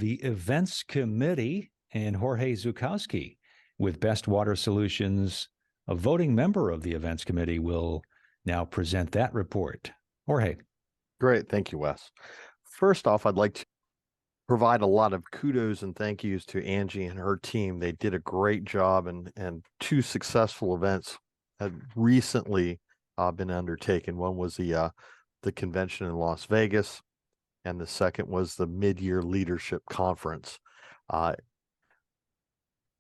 the events committee and Jorge Zukowski with Best Water Solutions. A voting member of the events committee will now present that report. Jorge. Great. Thank you, Wes. First off, I'd like to provide a lot of kudos and thank yous to Angie and her team. They did a great job, and two successful events had recently been undertaken. One was the convention in Las Vegas, and the second was the mid-year leadership conference.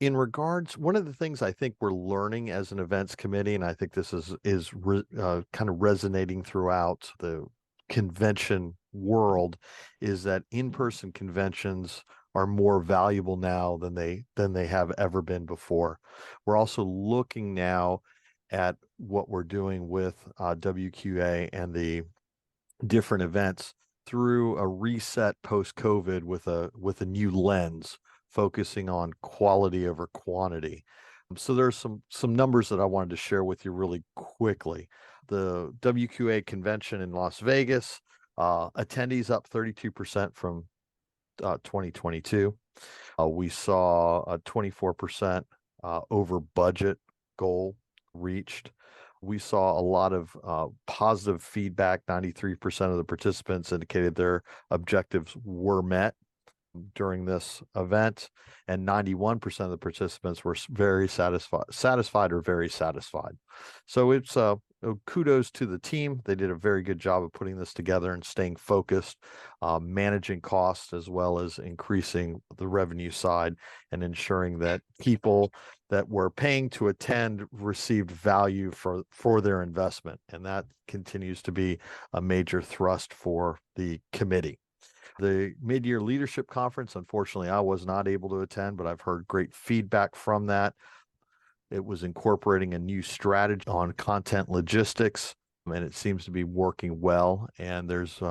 In regards, one of the things I think we're learning as an events committee, and I think this is kind of resonating throughout the convention world, is that in-person conventions are more valuable now than they have ever been before. We're also looking now at what we're doing with WQA and the different events through a reset post-COVID with a new lens, focusing on quality over quantity. So there's some numbers that I wanted to share with you really quickly. The WQA convention in Las Vegas, attendees up 32% from 2022. We saw a 24% over budget goal reached. We saw a lot of positive feedback. 93% of the participants indicated their objectives were met during this event, and 91% of the participants were very satisfied or very satisfied. So it's kudos to the team. They did a very good job of putting this together and staying focused, managing costs as well as increasing the revenue side and ensuring that people that were paying to attend received value for their investment. And that continues to be a major thrust for the committee. The mid-year leadership conference, unfortunately, I was not able to attend, but I've heard great feedback from that. It was incorporating a new strategy on content logistics, and it seems to be working well. And there's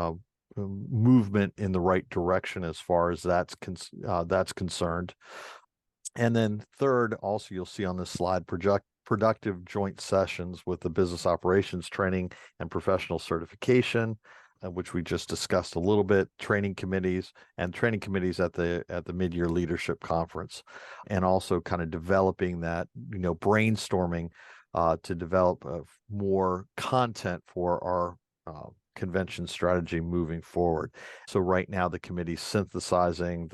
movement in the right direction as far as that's concerned. And then third, also you'll see on this slide, productive joint sessions with the business operations training and professional certification, which we just discussed a little bit, training committees at the mid-year leadership conference, and also kind of developing that, brainstorming to develop more content for our convention strategy moving forward. So right now the committee's synthesizing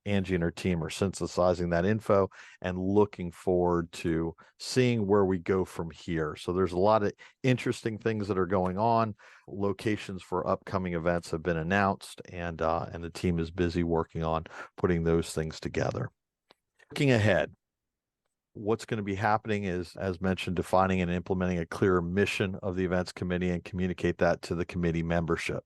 Angie and her team are synthesizing that info and looking forward to seeing where we go from here. So there's a lot of interesting things that are going on. Locations for upcoming events have been announced, and the team is busy working on putting those things together. Looking ahead, what's going to be happening is, as mentioned, defining and implementing a clearer mission of the events committee and communicate that to the committee membership.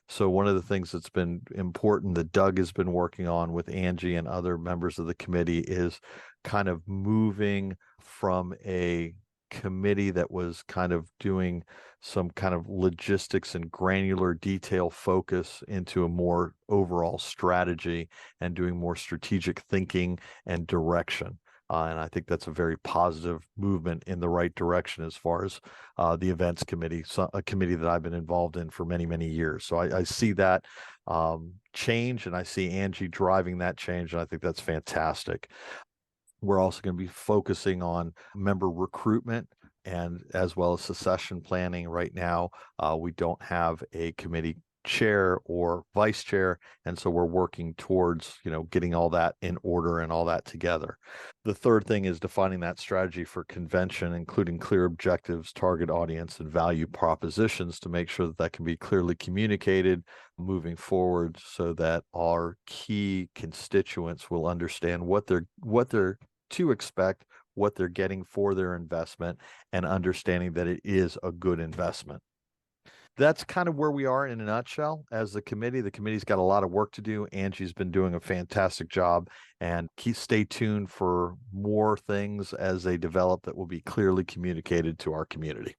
So one of the things that's been important that Doug has been working on with Angie and other members of the committee is kind of moving from a committee that was kind of doing some kind of logistics and granular detail focus into a more overall strategy and doing more strategic thinking and direction. And I think that's a very positive movement in the right direction as far as the events committee, a committee that I've been involved in for many, many years. So I see that change, and I see Angie driving that change, and I think that's fantastic. We're also going to be focusing on member recruitment and as well as succession planning. Right now, we don't have a committee chair or vice chair, and so we're working towards getting all that in order and all that together. The third thing is defining that strategy for convention, including clear objectives, target audience, and value propositions to make sure that that can be clearly communicated moving forward, so that our key constituents will understand what they're to expect, what they're getting for their investment, and understanding that it is a good investment. That's kind of where we are in a nutshell as the committee. The committee's got a lot of work to do. Angie's been doing a fantastic job, and stay tuned for more things as they develop that will be clearly communicated to our community.